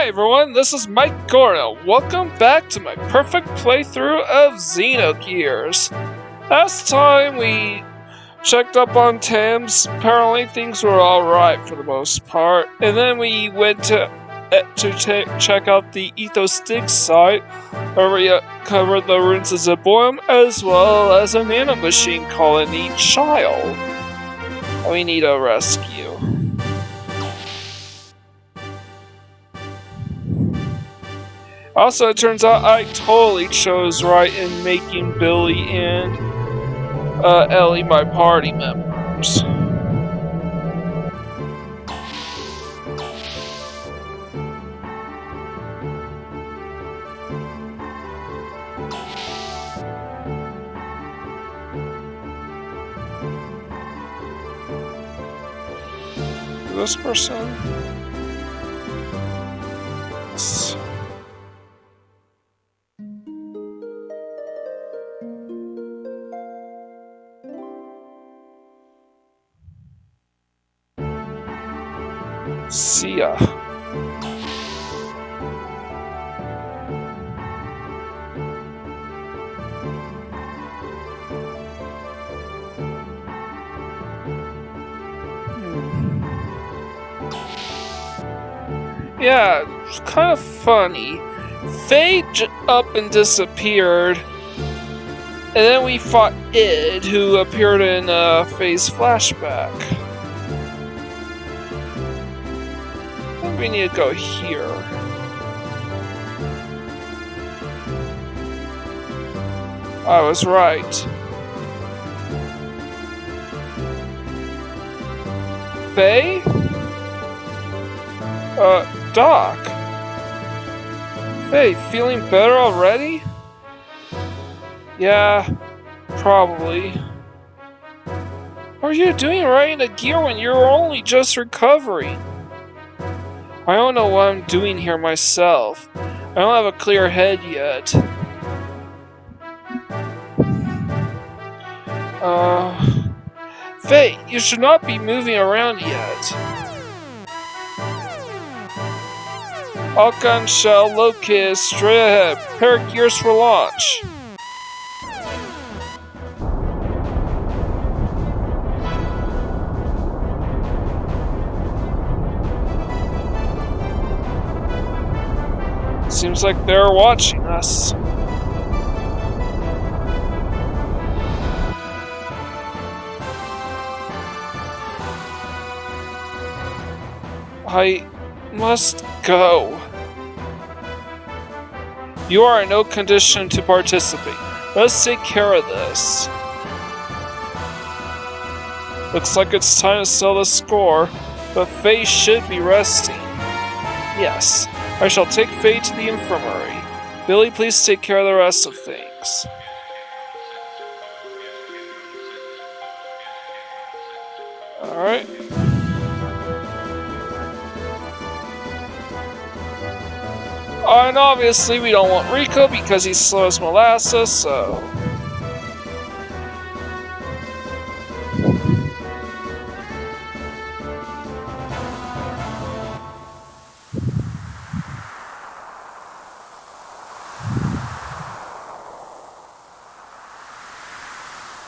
Hi everyone, this is Mike Gordo. Welcome back to my perfect playthrough of Xenogears. Last time we checked up on Thames, apparently things were alright for the most part. And then we went to check out the Ethos Dig site, where we covered the ruins of Zeboim, as well as a nanomachine colony child. We need a rescue. Also, it turns out I totally chose right in making Billy and Ellie my party members. This person? Yes. See ya. Yeah, it's kind of funny. Faye up and disappeared, and then we fought Id, who appeared in Faye's flashback. We need to go here. I was right. Faye? Doc. Faye, feeling better already? Yeah, probably. What are you doing riding a gear when you're only just recovering? I don't know what I'm doing here myself. I don't have a clear head yet. Faye, you should not be moving around yet. Alcon shell located straight ahead. Prepare gears for launch. Seems like they're watching us. I must go. You are in no condition to participate. Let's take care of this. Looks like it's time to settle the score, but Faye should be resting. Yes. I shall take Faye to the infirmary. Billy, please take care of the rest of things. Alright. And obviously we don't want Rico because he's slow as molasses, so...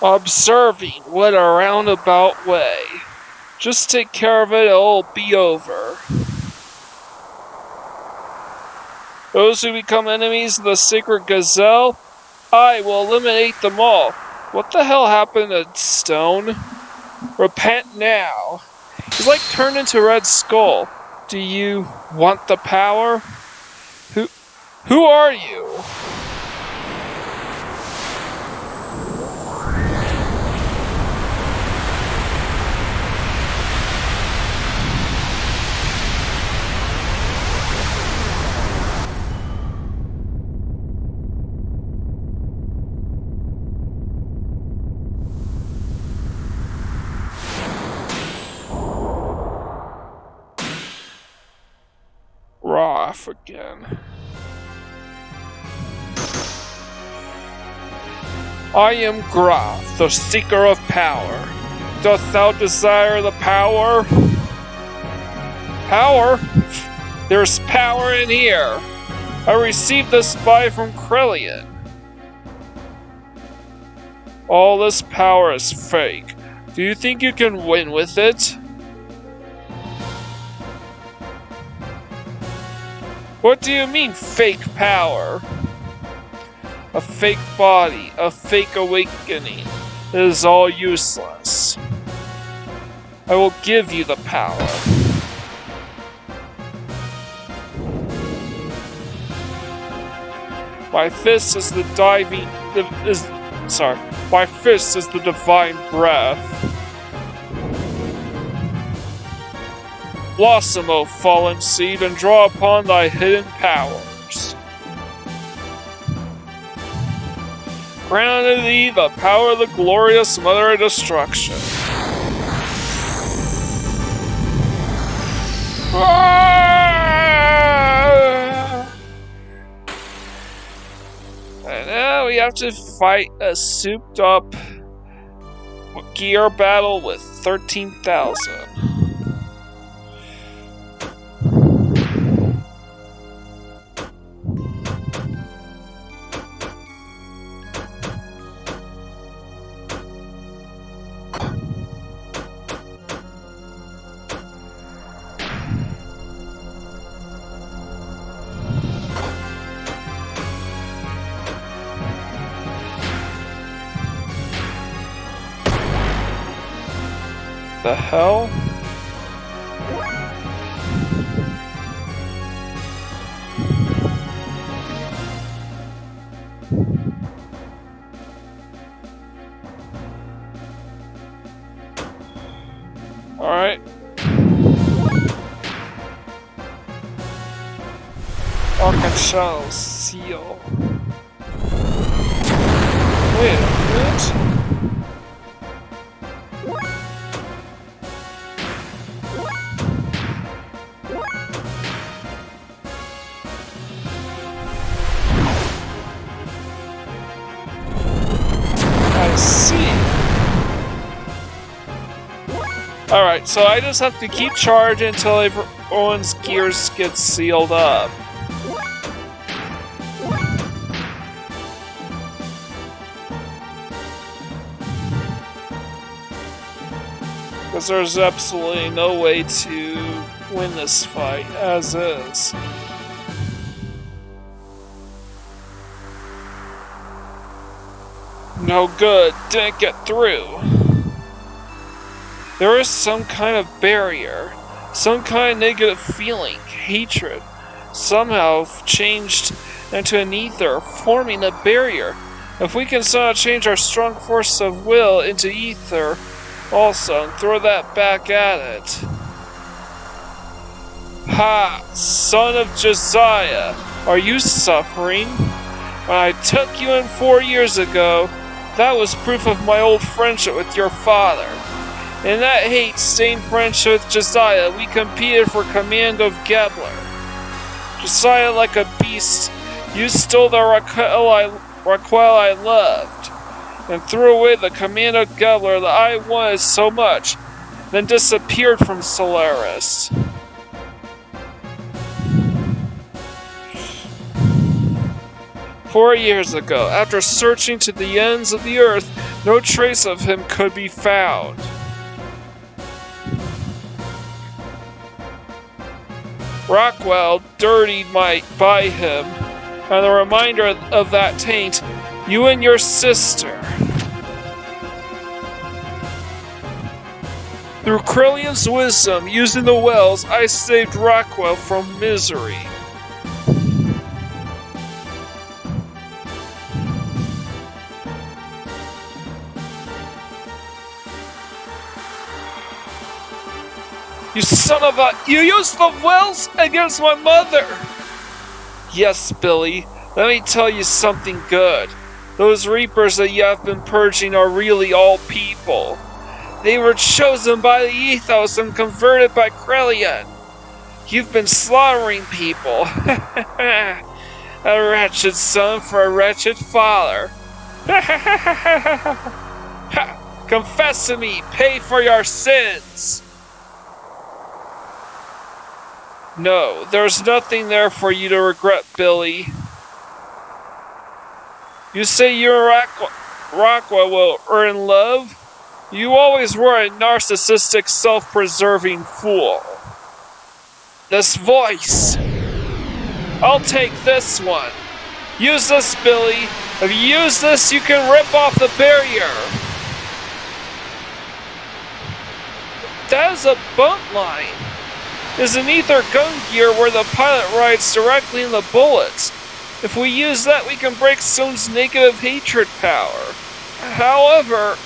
Observing, what a roundabout way. Just take care of it, it'll be over. Those who become enemies of the sacred gazelle, I will eliminate them all. What the hell happened to Stone? Repent now. He's like turned into Red Skull. Do you want the power? Who are you? Off again. I am Graf, the seeker of power. Dost thou desire the power? Power? There's power in here. I received this spy from Krillin. All this power is fake. Do you think you can win with it? What do you mean, fake power? A fake body, a fake awakening. It is all useless. I will give you the power. My fist is the my fist is the divine breath. Blossom, O fallen seed, and draw upon thy hidden powers. Grant unto thee the power of the glorious Mother of Destruction. And now we have to fight a souped up gear battle with 13,000. The hell? All right. Arkansas seal. Wait a minute. I see. Alright, so I just have to keep charging until everyone's gears get sealed up. Because there's absolutely no way to win this fight, as is. No good, didn't get through. There is some kind of barrier, some kind of negative feeling, hatred, somehow changed into an ether, forming a barrier. If we can somehow change our strong force of will into ether also, and throw that back at it. Ha! Son of Josiah, are you suffering? When I took you in 4 years ago, that was proof of my old friendship with your father. In that hate-stained friendship with Josiah, we competed for command of Gebler. Josiah, like a beast, you stole the Raquel I loved, and threw away the command of Gebler that I wanted so much, then disappeared from Solaris. "4 years ago, after searching to the ends of the earth, no trace of him could be found. Rockwell, dirtied by him, and the reminder of that taint, you and your sister. Through Krillian's wisdom, using the wells, I saved Rockwell from misery. You son of a... You used the wells against my mother! Yes, Billy. Let me tell you something good. Those Reapers that you have been purging are really all people. They were chosen by the ethos and converted by Krillin. You've been slaughtering people. A wretched son for a wretched father. Confess to me, pay for your sins. No, there's nothing there for you to regret, Billy. You say you and Rockwell were in love? You always were a narcissistic, self-preserving fool. This voice. I'll take this one. Use this, Billy. If you use this, you can rip off the barrier. That is a bunt line. It's an ether gun gear where the pilot rides directly in the bullets. If we use that, we can break Stone's negative hatred power. However...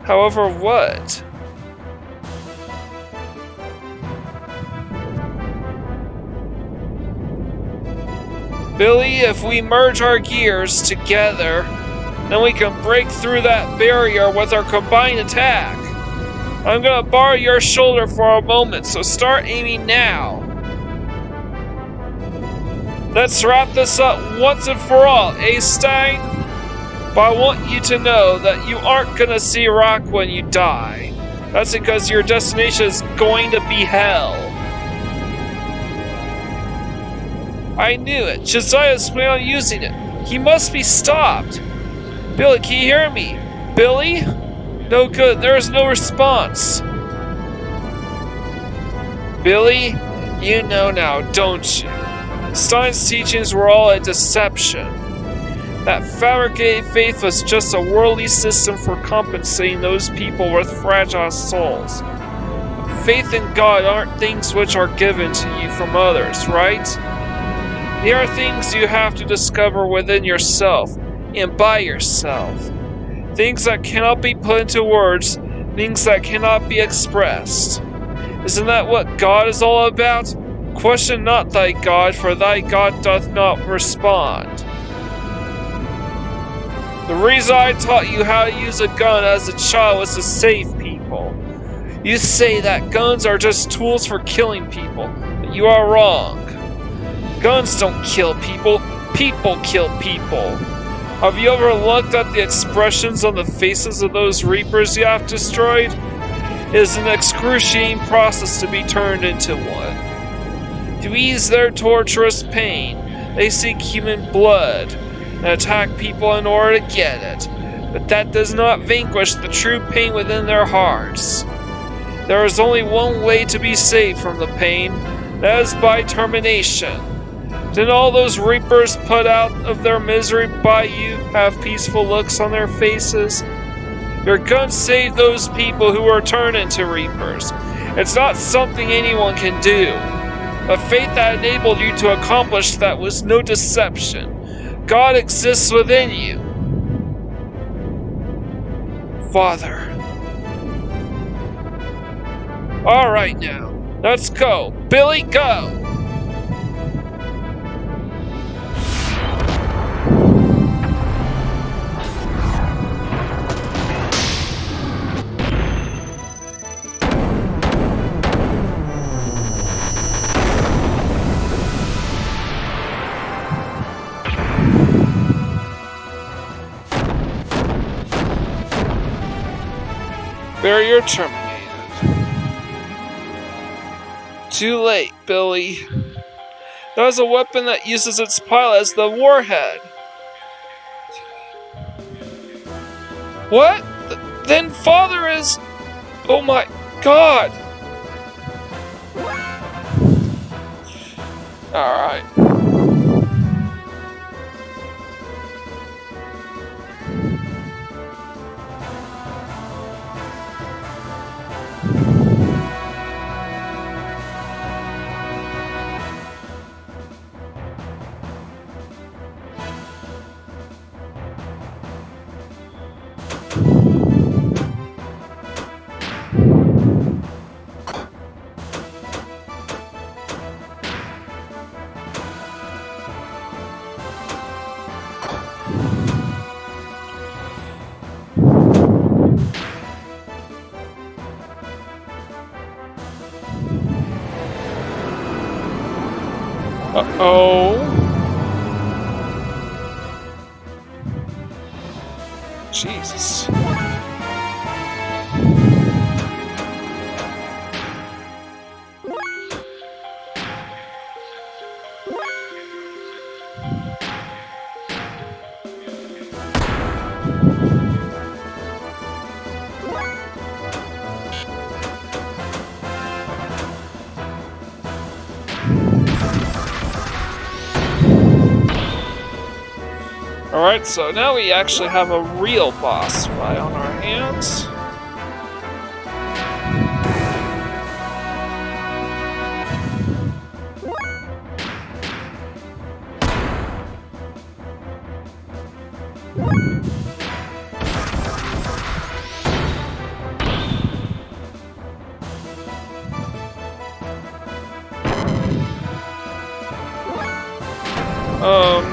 However what? Billy, if we merge our gears together, then we can break through that barrier with our combined attack. I'm gonna borrow your shoulder for a moment, so start aiming now. Let's wrap this up once and for all, Stein? But I want you to know that you aren't gonna see Rock when you die. That's because your destination is going to be hell. I knew it. Josiah's planning on using it. He must be stopped. Billy, can you hear me? Billy? No good. There is no response. Billy, you know now, don't you? Stein's teachings were all a deception. That fabricated faith was just a worldly system for compensating those people with fragile souls. Faith in God aren't things which are given to you from others, right? They are things you have to discover within yourself and by yourself. Things that cannot be put into words, things that cannot be expressed. Isn't that what God is all about? Question not thy God, for thy God doth not respond. The reason I taught you how to use a gun as a child was to save people. You say that guns are just tools for killing people, but you are wrong. Guns don't kill people, people kill people. Have you ever looked at the expressions on the faces of those Reapers you have destroyed? It is an excruciating process to be turned into one. To ease their torturous pain, they seek human blood and attack people in order to get it, but that does not vanquish the true pain within their hearts. There is only one way to be saved from the pain, that is by termination. Didn't all those Reapers put out of their misery by you have peaceful looks on their faces? Your gun saved those people who were turned into Reapers. It's not something anyone can do. A faith that enabled you to accomplish that was no deception. God exists within you. Father. Alright now, let's go. Billy, go! Barrier terminated. Too late, Billy. That was a weapon that uses its pilot as the warhead. What? Then Father is... Oh my God! Alright. Uh-oh. Jesus. Alright, so now we actually have a real boss fight on our hands.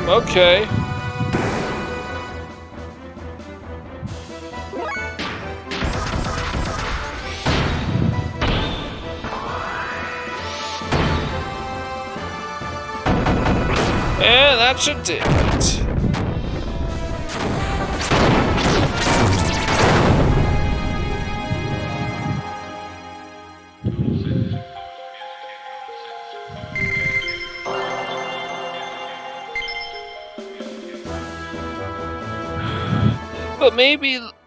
Okay. And that should do it.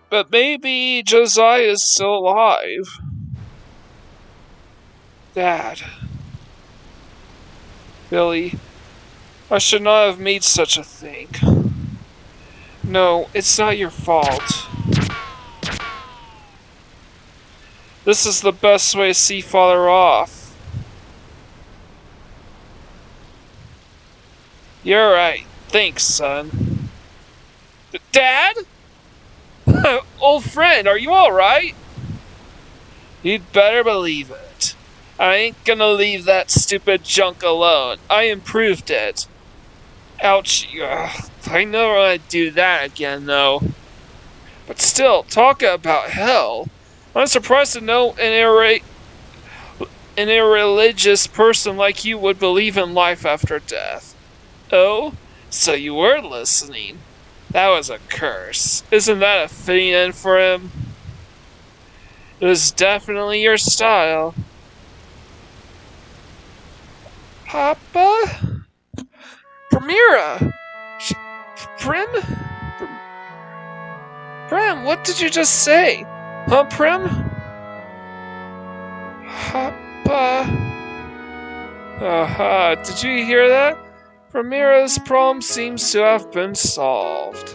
But maybe Josiah is still alive. Dad. Billy, I should not have made such a thing. No, it's not your fault. This is the best way to see Father off. You're right. Thanks, son. Dad? Old friend, are you alright? You'd better believe it. I ain't gonna leave that stupid junk alone. I improved it. Ouch. I never want to do that again, though. But still, talking about hell, I'm surprised to know an irreligious person like you would believe in life after death. Oh? So you were listening. That was a curse. Isn't that a fitting end for him? It was definitely your style. Papa? Primera! Prim? Prim, what did you just say? Huh, Prim? Papa? Did you hear that? Primera's problem seems to have been solved.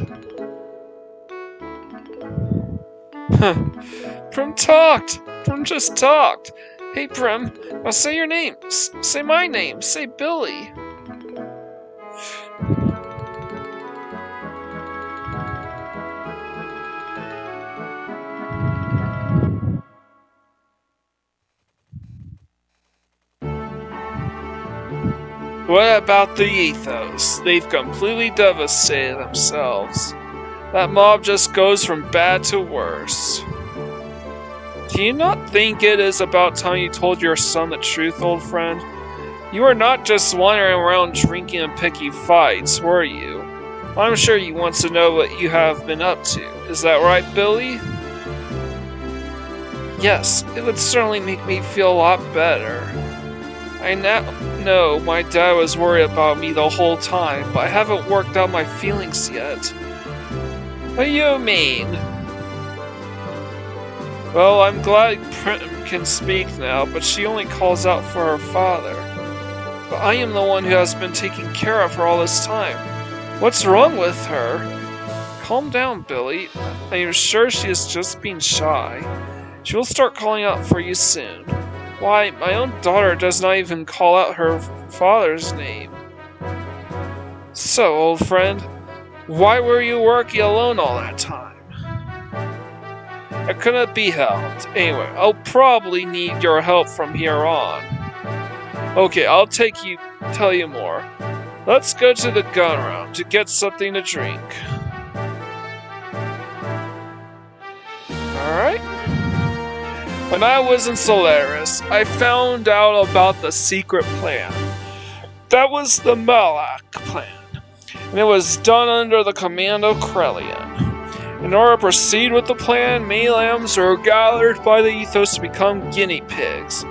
Prim talked! Prim just talked! Hey Prim, now say your name. Say my name. Say Billy. What about the ethos? They've completely devastated themselves. That mob just goes from bad to worse. Do you not think it is about time you told your son the truth, old friend? You were not just wandering around drinking and picking fights, were you? I'm sure he wants to know what you have been up to. Is that right, Billy? Yes, it would certainly make me feel a lot better. I now know my dad was worried about me the whole time, but I haven't worked out my feelings yet. What do you mean? Well, I'm glad Prim can speak now, but she only calls out for her father. But I am the one who has been taking care of her all this time. What's wrong with her? Calm down, Billy. I am sure she is just being shy. She will start calling out for you soon. Why, my own daughter does not even call out her father's name. So, old friend, why were you working alone all that time? I couldn't be helped. Anyway, I'll probably need your help from here on. Okay, I'll tell you more. Let's go to the gun room to get something to drink. Alright. When I was in Solaris, I found out about the secret plan. That was the Malak plan, and it was done under the command of Krellian. In order to proceed with the plan, many lambs were gathered by the ethos to become guinea pigs,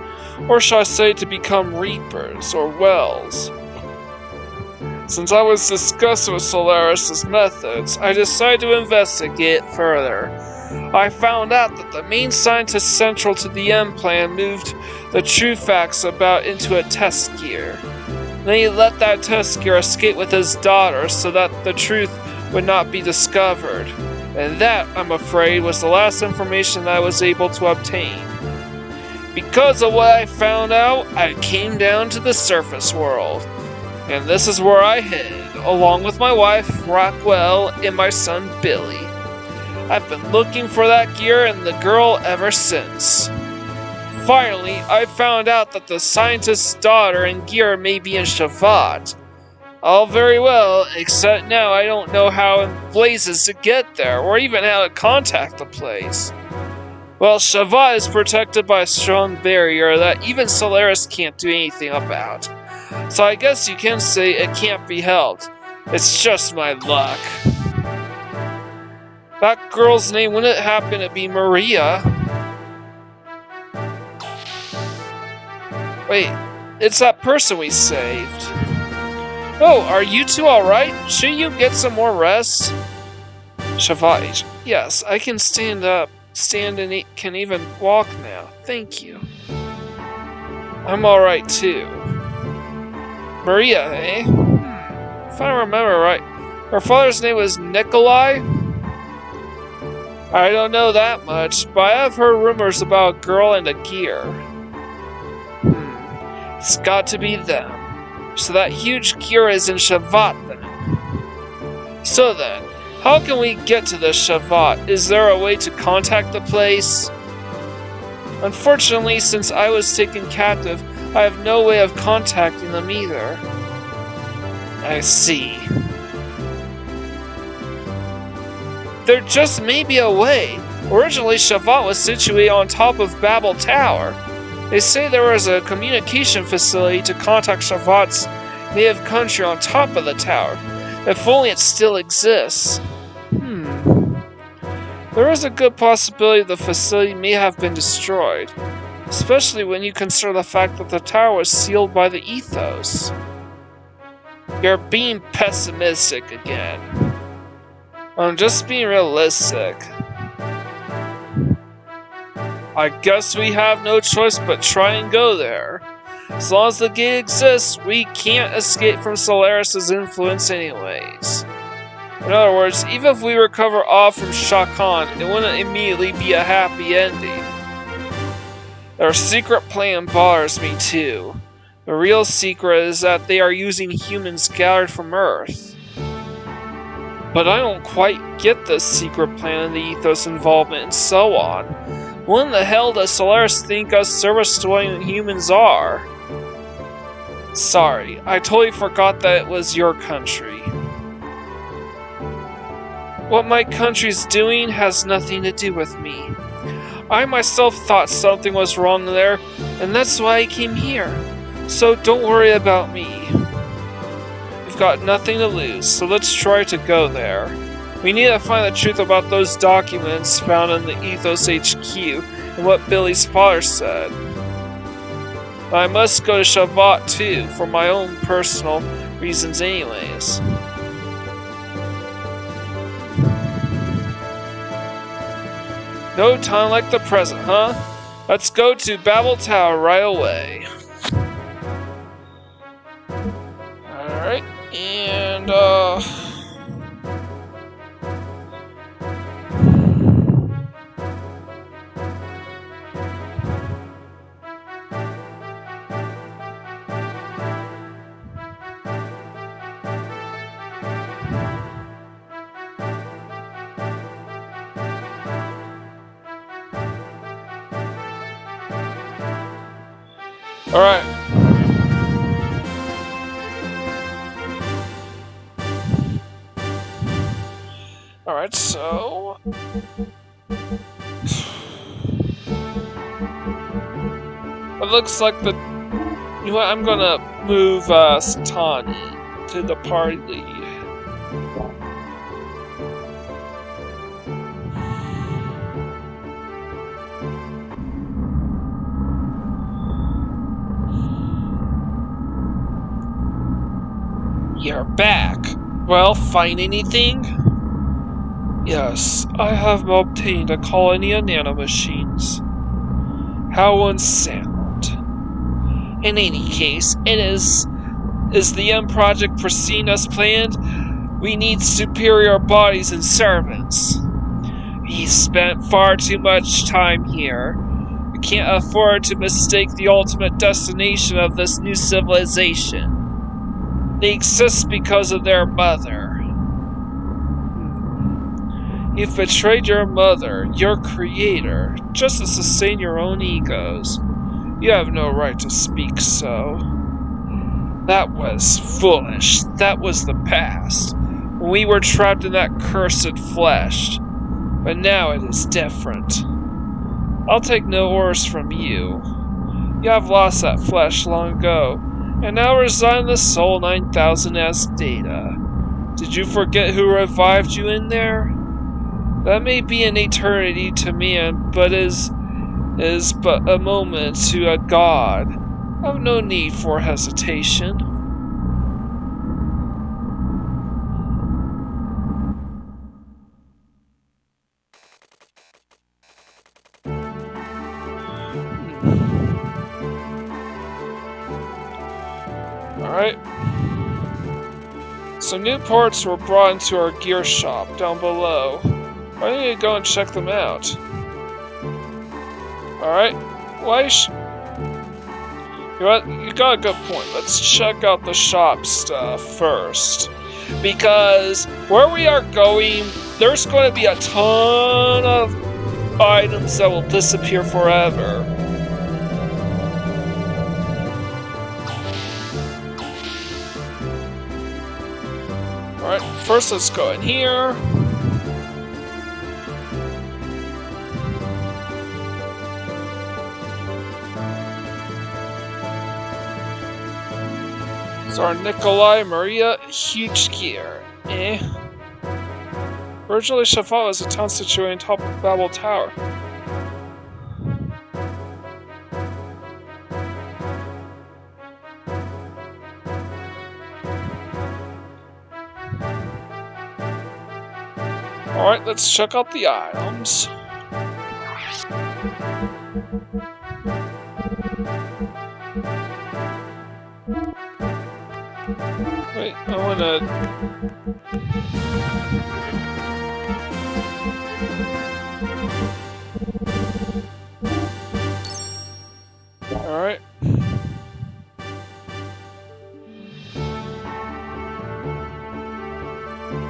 or shall I say to become reapers, or wells. Since I was disgusted with Solaris' methods, I decided to investigate further. I found out that the main scientist central to the M plan moved the true facts about into a test gear. Then he let that test gear escape with his daughter so that the truth would not be discovered. And that, I'm afraid, was the last information that I was able to obtain. Because of what I found out, I came down to the surface world. And this is where I headed, along with my wife, Rockwell, and my son, Billy. I've been looking for that gear and the girl ever since. Finally, I found out that the scientist's daughter and gear may be in Shavat. All very well, except now I don't know how in blazes to get there, or even how to contact the place. Well, Shavat is protected by a strong barrier that even Solaris can't do anything about. So I guess you can say it can't be helped. It's just my luck. That girl's name wouldn't happen to be Maria. Wait, it's that person we saved. Oh, are you two alright? Shouldn't you get some more rest? Shavat, yes, I can stand up, and can even walk now. Thank you. I'm alright too. Maria, eh? If I remember right, her father's name was Nikolai? I don't know that much, but I have heard rumors about a girl and a gear. It's got to be them. So that huge gear is in Shavat then. So then, how can we get to the Shavat? Is there a way to contact the place? Unfortunately, since I was taken captive, I have no way of contacting them either. I see. There just may be a way. Originally, Shavat was situated on top of Babel Tower. They say there was a communication facility to contact Shavat's native country on top of the tower. If only it still exists. There is a good possibility the facility may have been destroyed. Especially when you consider the fact that the tower was sealed by the ethos. You're being pessimistic again. I'm just being realistic. I guess we have no choice but try and go there. As long as the gate exists, we can't escape from Solaris' influence anyways. In other words, even if we recover all from Shakan, it wouldn't immediately be a happy ending. Their secret plan bothers me too. The real secret is that they are using humans gathered from Earth. But I don't quite get the secret plan and the ethos involvement and so on. What in the hell does Solaris think us service-destroying humans are? Sorry, I totally forgot that it was your country. What my country's doing has nothing to do with me. I myself thought something was wrong there, and that's why I came here. So don't worry about me. We've got nothing to lose, so let's try to go there. We need to find the truth about those documents found in the Ethos HQ and what Billy's father said. I must go to Shavat too, for my own personal reasons anyways. No time like the present, huh? Let's go to Babel Tower right away. Alright, and alright. Alright, so it looks like the you know what, I'm gonna move Satani to the party lead. You're back. Well, find anything? Yes, I have obtained a colony of nanomachines. How unsound. In any case, is the M project proceeding as planned? We need superior bodies and servants. He spent far too much time here. We can't afford to mistake the ultimate destination of this new civilization. They exist because of their mother. You've betrayed your mother, your creator, just to sustain your own egos. You have no right to speak so. That was foolish. That was the past, when we were trapped in that cursed flesh. But now it is different. I'll take no orders from you. You have lost that flesh long ago, and now reside in the Soul 9000 as data. Did you forget who revived you in there? That may be an eternity to man, but is but a moment to a god. I have no need for hesitation. Alright. Some new parts were brought into our gear shop down below. I need to go and check them out. Alright. You know what? You got a good point. Let's check out the shop stuff first. Because where we are going, there's going to be a ton of items that will disappear forever. Alright, first let's go in here. Tsar Nikolai Maria Huge Gear. Originally, Shafal was a town situated on top of Babel Tower. Alright, let's check out the items. Wait, I wanna... Alright.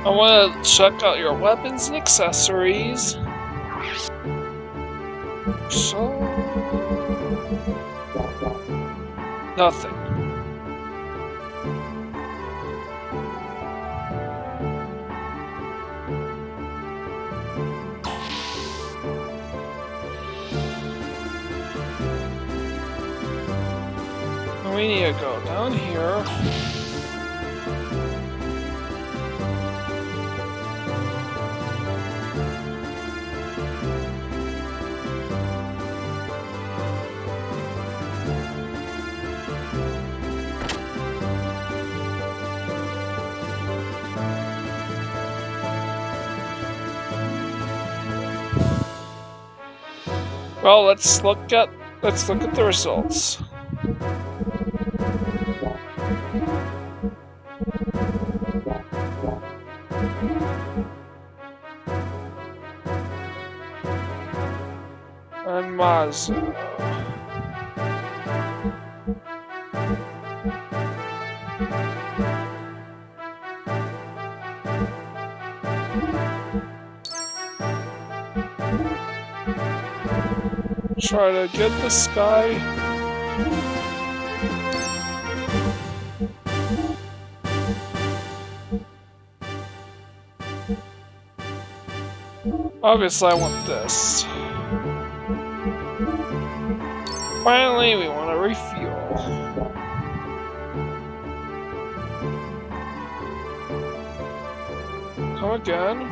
I wanna check out your weapons and accessories. So... Nothing. We need to go down here. Well, let's look at the results. And Mazu. Try to get this guy. Obviously, I want this. Finally, we want to refuel. Come again.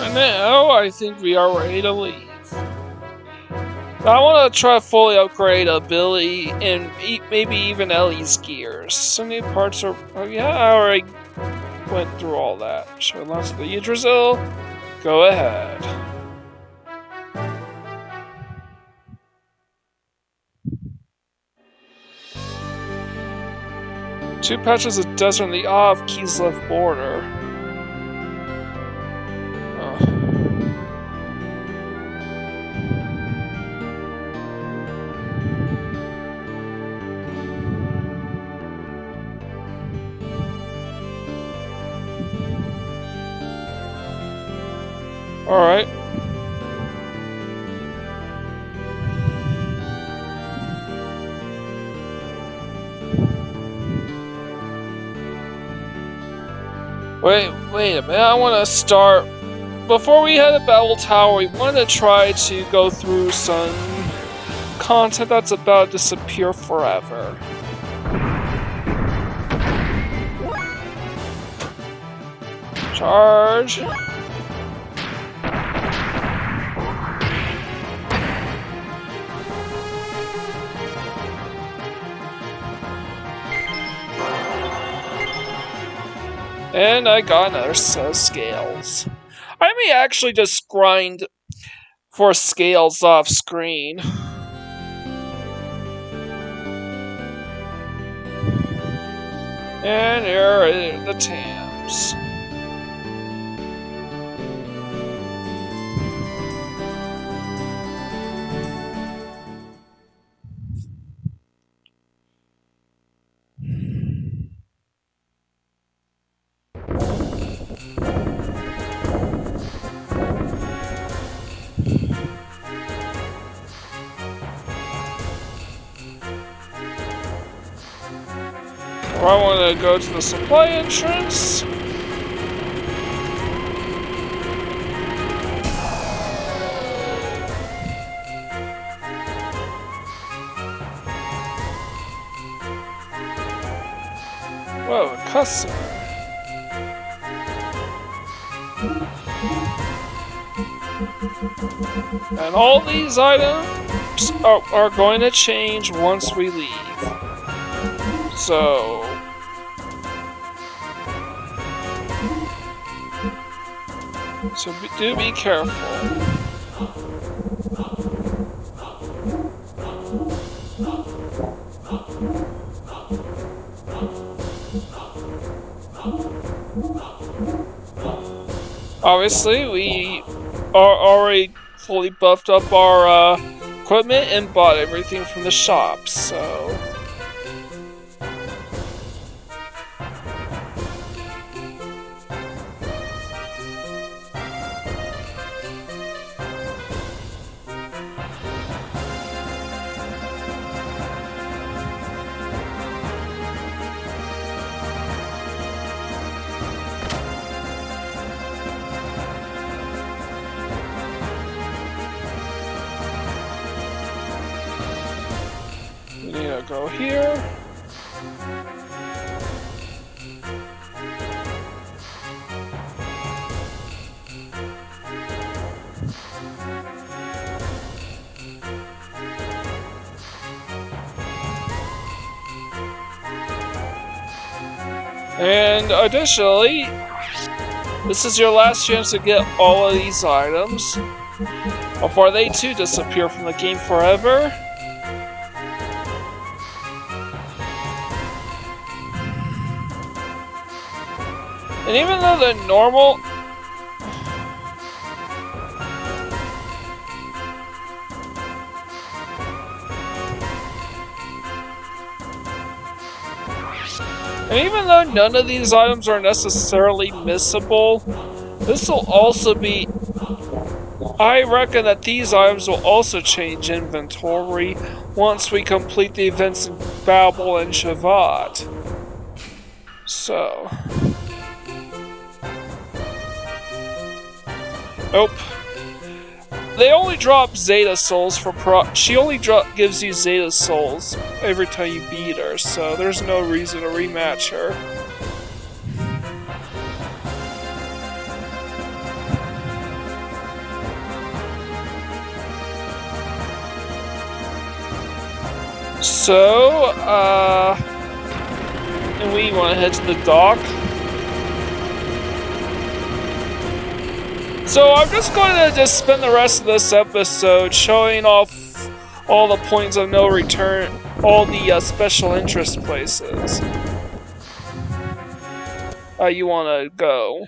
And now I think we are ready to leave. I want to try to fully upgrade ability and maybe even Ellie's gears. Some new parts are... Oh yeah, I already went through all that. Should I launch the Yggdrasil? Go ahead. Two patches of desert on the off Key's left border. Alright. Wait a minute, I want to start... Before we head to Babel Tower, we want to try to go through some content that's about to disappear forever. Charge. And I got another set of scales. I may actually just grind for scales off screen. And here are the Tams. I want to go to the supply entrance. Whoa, customer. And all these items are going to change once we leave. So do be careful. Obviously, we are already fully buffed up our equipment and bought everything from the shop, so... Go here. And additionally, this is your last chance to get all of these items before they too disappear from the game forever. And even though the normal... And even though none of these items are necessarily missable, this will also be... I reckon that these items will also change inventory once we complete the events in Babel and Shavat. So... Nope. They only drop Zeta Souls for she only gives you Zeta Souls every time you beat her, so there's no reason to rematch her. So, and we want to head to the dock. So I'm just going to spend the rest of this episode showing off all the points of no return, all the special interest places you want to go.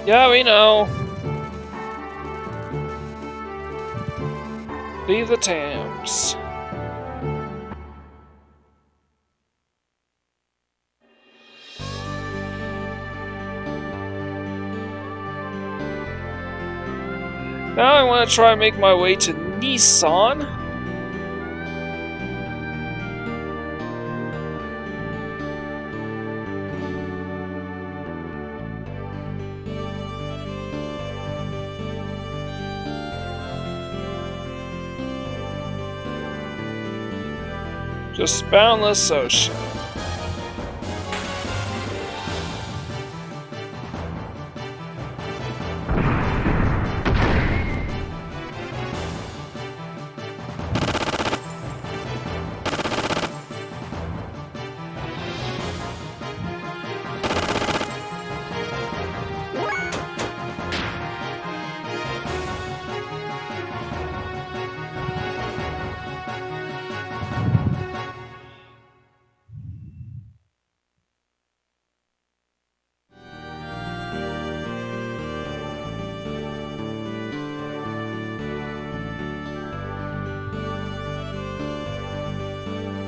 Yeah, we know. Leave the Thames. Now I want to try and make my way to Nissan. Just boundless ocean.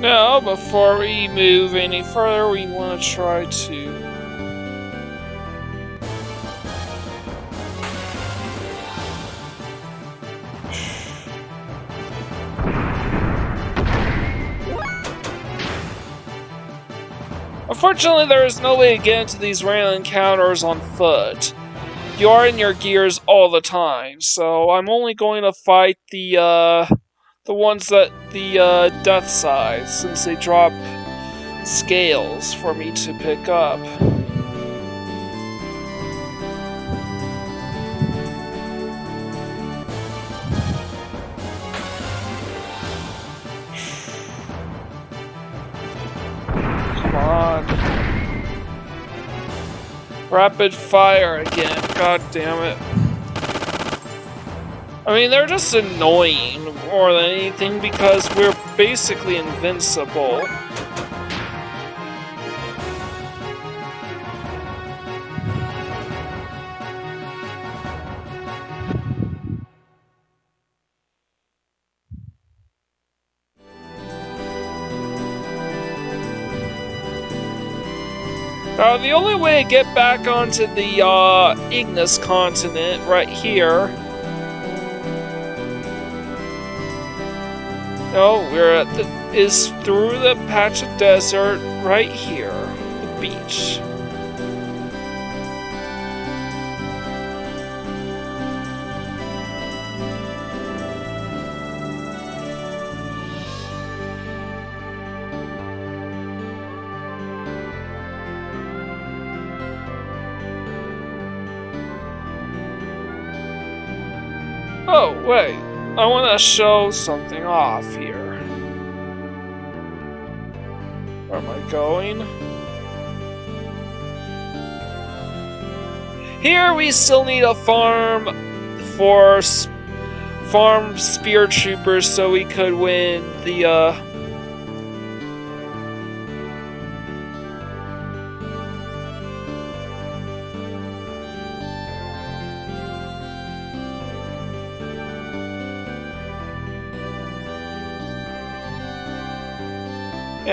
Now, before we move any further, we want to try to... Unfortunately, there is no way to get into these random encounters on foot. You are in your gears all the time, so I'm only going to fight the ones that the death side, since they drop scales for me to pick up. Come on. Rapid fire again, god damn it. I mean, they're just annoying more than anything because we're basically invincible. The only way to get back onto the Ignis continent right here. No, we're at the is through the patch of desert right here, the beach. Oh, wait. I want to show something off here. Where am I going? Here we still need a farm for farm spear troopers so we could win the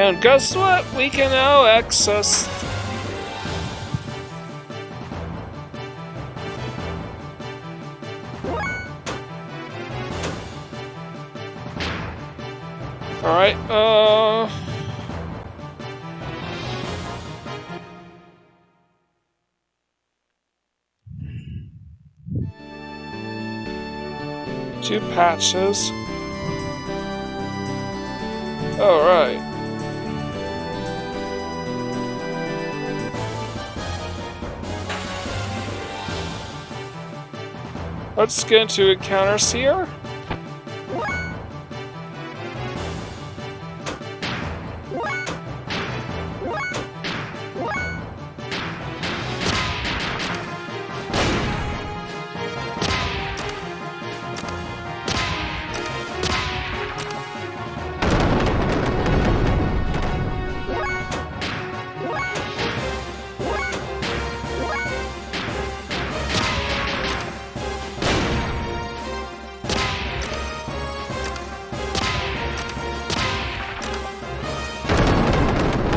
and guess what? We can now access... Alright, two patches. Alright. Let's get into encounters here.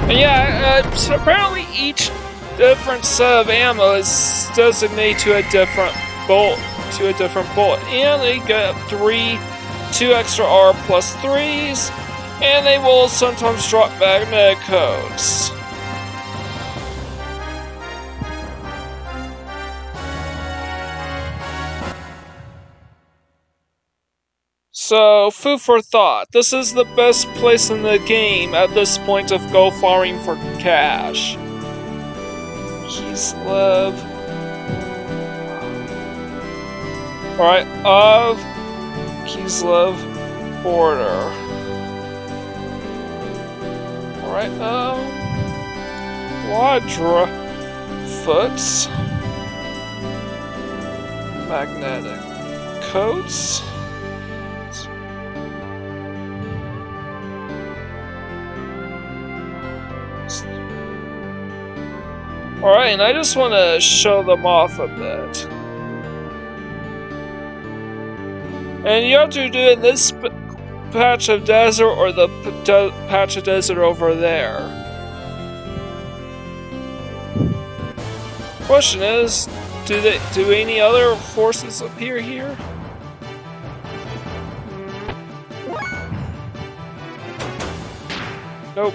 And yeah, so apparently each different set of ammo is designated to a different bullet, and they get 2 extra R+3s, and they will sometimes drop magnetic codes. So, food for thought. This is the best place in the game at this point to go farming for cash. Kislev. Alright, of Kislev border. Alright, Quadra Foots. Magnetic coats. Alright, and I just want to show them off a bit. And you have to do it in this patch of desert or the patch of desert over there. Question is, do any other forces appear here? Nope.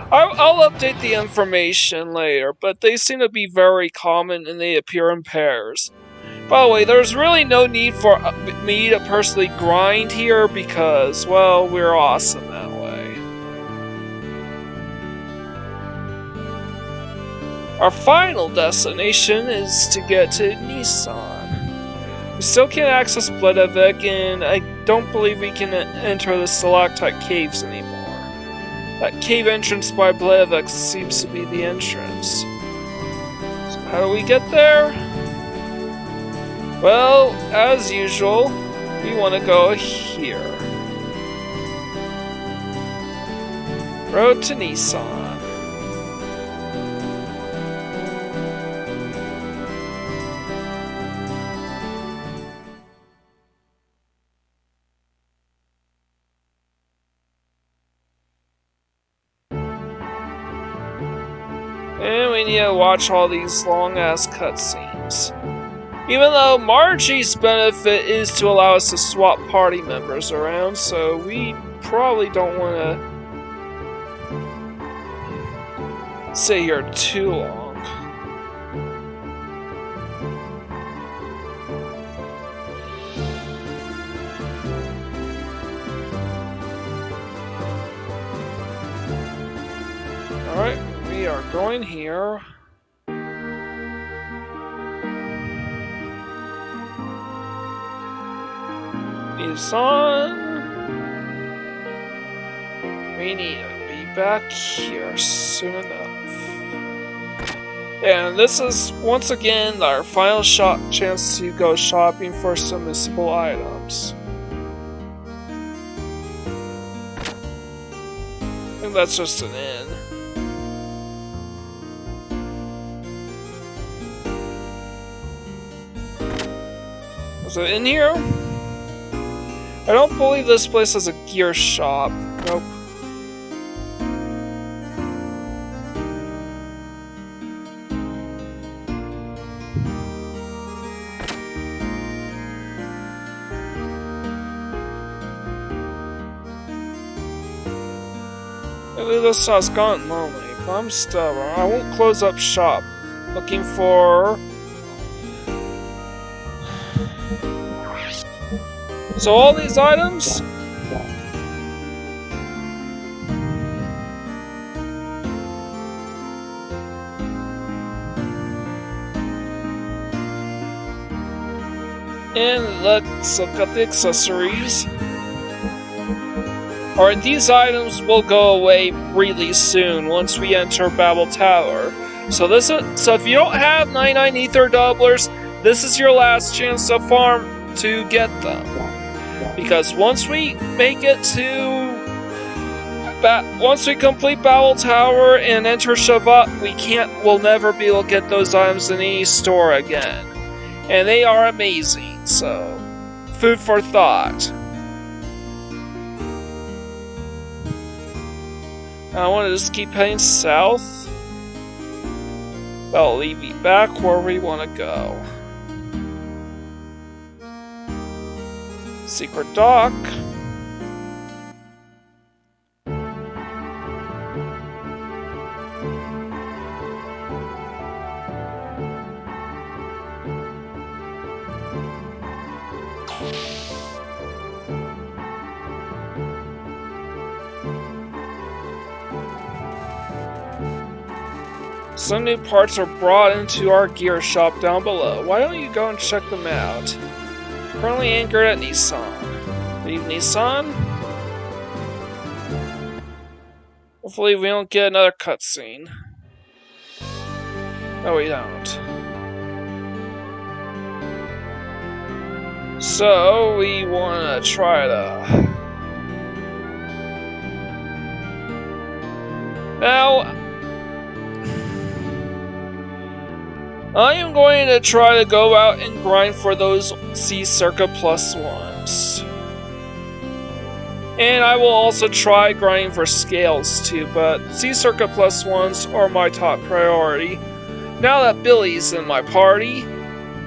I'll update the information later, but they seem to be very common and they appear in pairs. By the way, there's really no need for me to personally grind here because, well, we're awesome that way. Our final destination is to get to Nissan. We still can't access Bledevik, and I don't believe we can enter the stalactite caves anymore. That cave entrance by Bledevik seems to be the entrance. So how do we get there? Well, as usual, we want to go here. Road to Nissan. And we need to watch all these long-ass cutscenes. Even though Margie's benefit is to allow us to swap party members around, so we probably don't want to stay here too long. Alright, we are going here. Nissan. We need to be back here soon enough. And this is once again our final chance to go shopping for some missable items. I think that's just an inn. Is it in here? I don't believe this place has a gear shop. Nope. Maybe this has gotten lonely, but I'm stubborn. I won't close up shop. Looking for... So all these items? And let's look at the accessories. Alright, these items will go away really soon once we enter Babel Tower. So if you don't have 99 ether doublers, this is your last chance to farm to get them. Because once we make it to once we complete Babel Tower and enter Shavat, we'll never be able to get those items in any store again. And they are amazing, so food for thought. I want to just keep heading south. That'll lead me back where we want to go. Secret dock. Some new parts are brought into our gear shop down below. Why don't you go and check them out? Currently anchored at Nissan. Leave Nissan? Hopefully we don't get another cutscene. No, we don't. So, we wanna try to... Now... I am going to try to go out and grind for those C Circuit+1s. And I will also try grinding for scales too, but C Circuit+1s are my top priority. Now that Billy's in my party,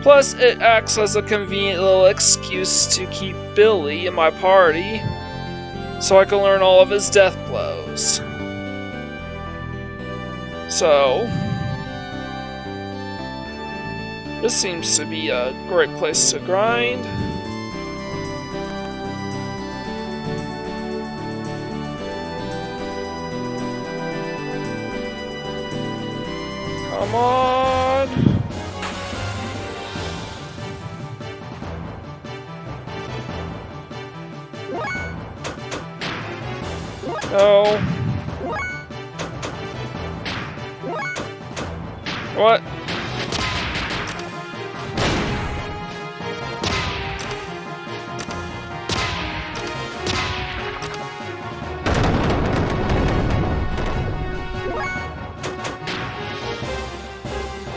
plus it acts as a convenient little excuse to keep Billy in my party, so I can learn all of his death blows. So... this seems to be a great place to grind. Come on! No. What?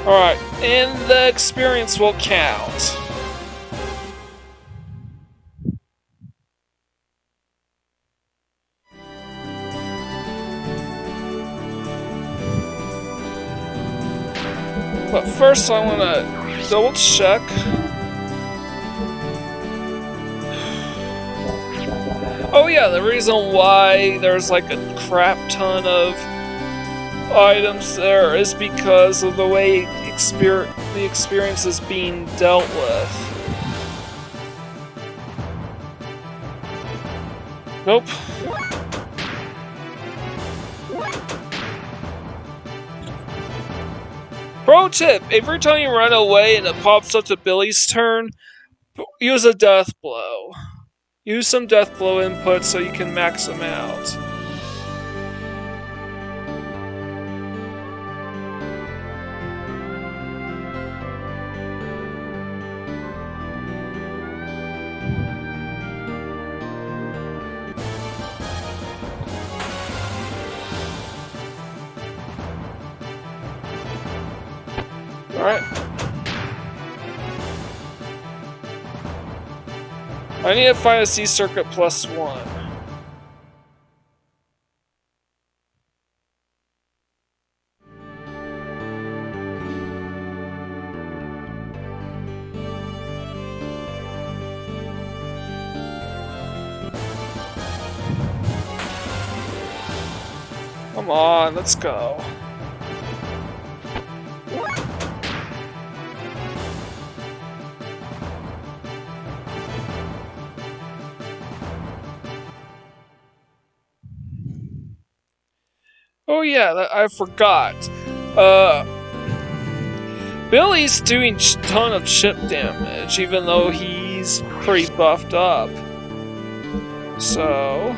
Alright, and the experience will count. But first I want to double check. Oh yeah, the reason why there's like a crap ton of items there is because of the way the experience is being dealt with. Nope. Pro tip, every time you run away and it pops up to Billy's turn, use a death blow. Use some death blow input so you can max them out. Alright. I need to find a C Circuit+1. Come on, let's go. Oh yeah, I forgot. Billy's doing a ton of chip damage, even though he's pretty buffed up. So...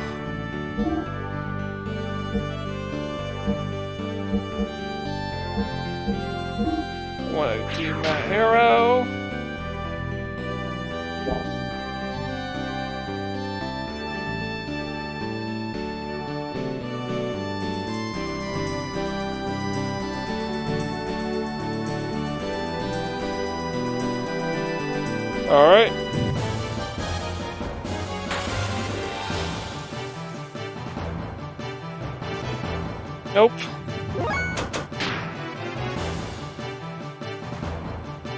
want to do my arrow. Alright. Nope.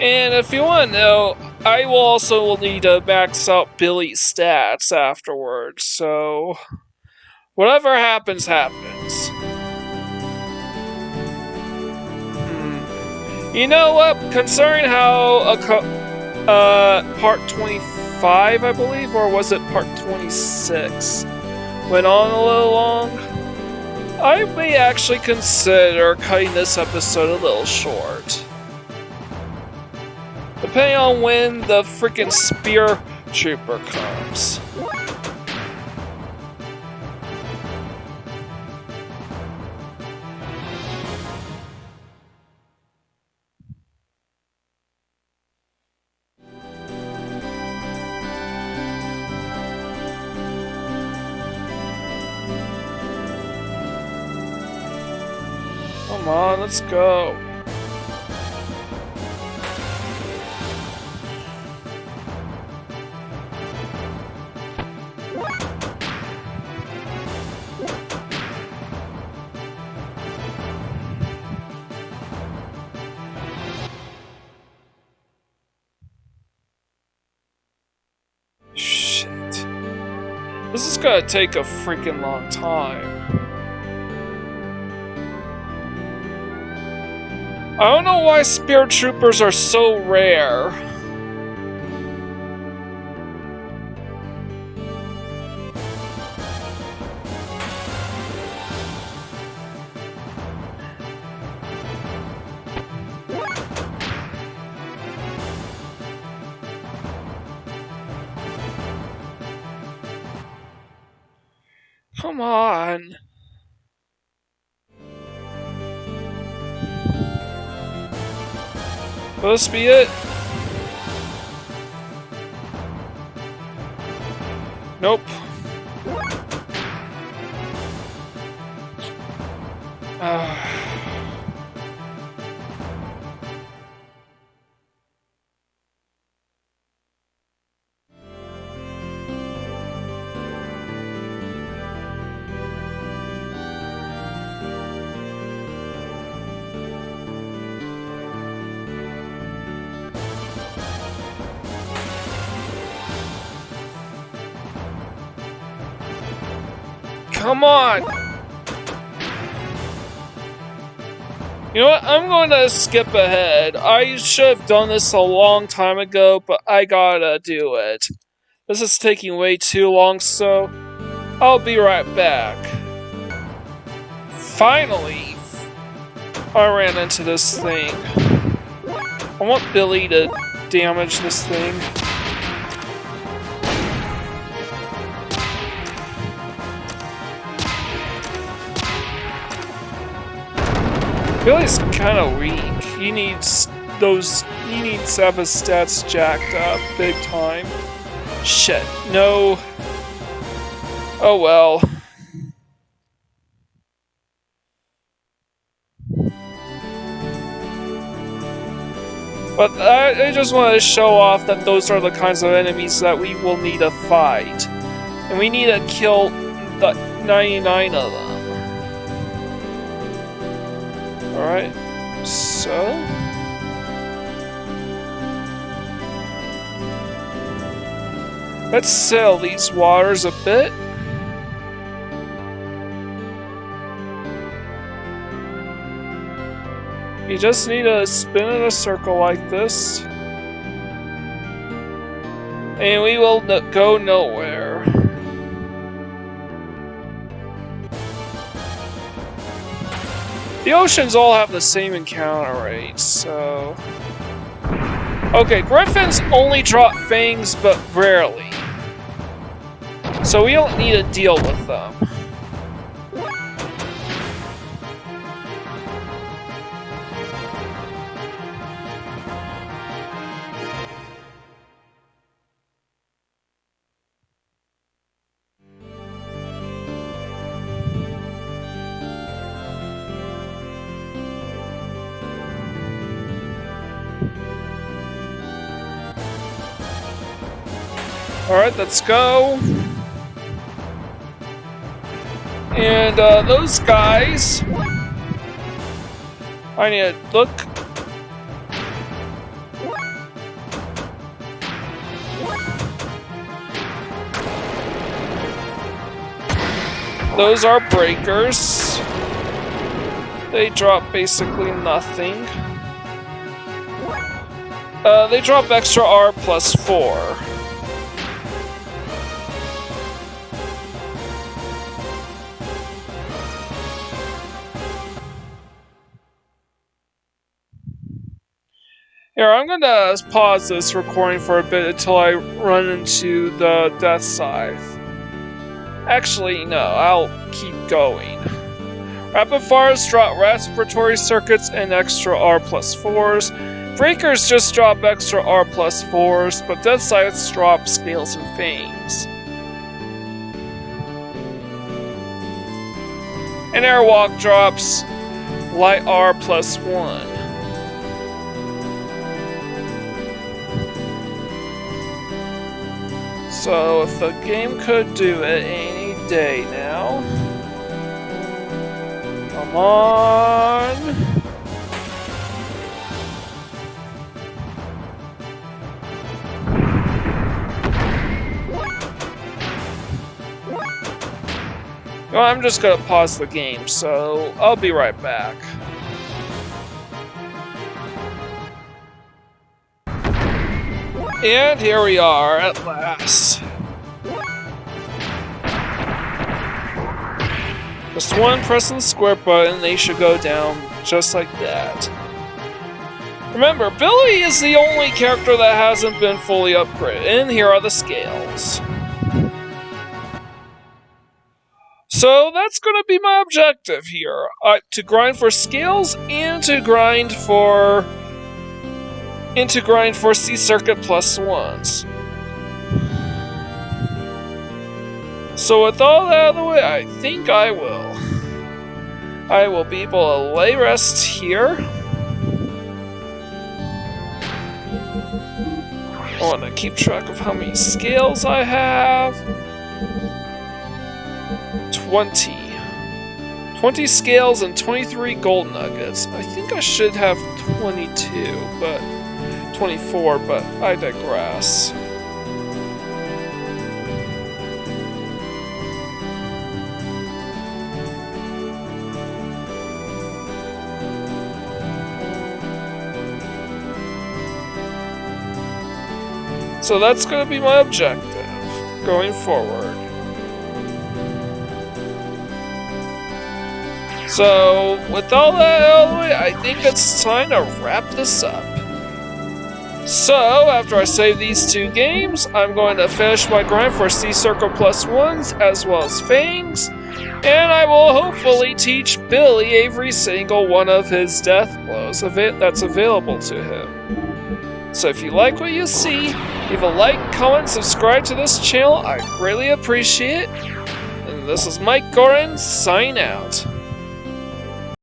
And if you want to know, I will also need to max out Billy's stats afterwards, so whatever happens, happens. You know what? Considering how part 25, I believe, or was it part 26, went on a little long, I may actually consider cutting this episode a little short. Depending on when the freaking spear trooper comes. Come on, let's go. Shit. This is gonna take a freaking long time. I don't know why spear troopers are so rare. Come on. Will this be it? Nope. Come on! You know what? I'm going to skip ahead. I should have done this a long time ago, but I gotta do it. This is taking way too long, so I'll be right back. Finally, I ran into this thing. I want Billy to damage this thing. Billy's kind of weak. He needs to have his stats jacked up big time. Shit, no. Oh well. But I just want to show off that those are the kinds of enemies that we will need to fight. And we need to kill the 99 of them. Alright, so... let's sail these waters a bit. You just need to spin in a circle like this. And we will go nowhere. The oceans all have the same encounter rate, so... Okay, Griffins only drop Fangs, but rarely. So we don't need to deal with them. Alright, let's go. And those guys, I need to look. Those are breakers. They drop basically nothing. They drop extra R plus 4. Here, I'm gonna pause this recording for a bit until I run into the death scythe. Actually, no, I'll keep going. Rapid fires drop respiratory circuits and extra R plus 4s. Breakers just drop extra R plus 4s, but death scythes drop scales and fangs. And airwalk drops light R plus 1. So, if the game could do it any day now. Come on! Well, I'm just gonna pause the game, so I'll be right back. And here we are at last. Just one press the square button, they should go down just like that. Remember, Billy is the only character that hasn't been fully upgraded, and here are the scales. So that's gonna be my objective here, to grind for scales and to grind for C Circuit+1s. So with all that out of the way, I think I will be able to lay rest here. I want to keep track of how many scales I have. 20 scales and 23 gold nuggets. I think I should have 22, but 24, but I digress. So that's going to be my objective going forward. So, with all that out of the way, I think it's time to wrap this up. So, after I save these 2 games, I'm going to finish my grind for C Circuit+1s as well as Fangs, and I will hopefully teach Billy every single one of his death blows that's available to him. So if you like what you see, leave a like, comment, subscribe to this channel, I greatly appreciate it. And this is Mike Gorin, signing out.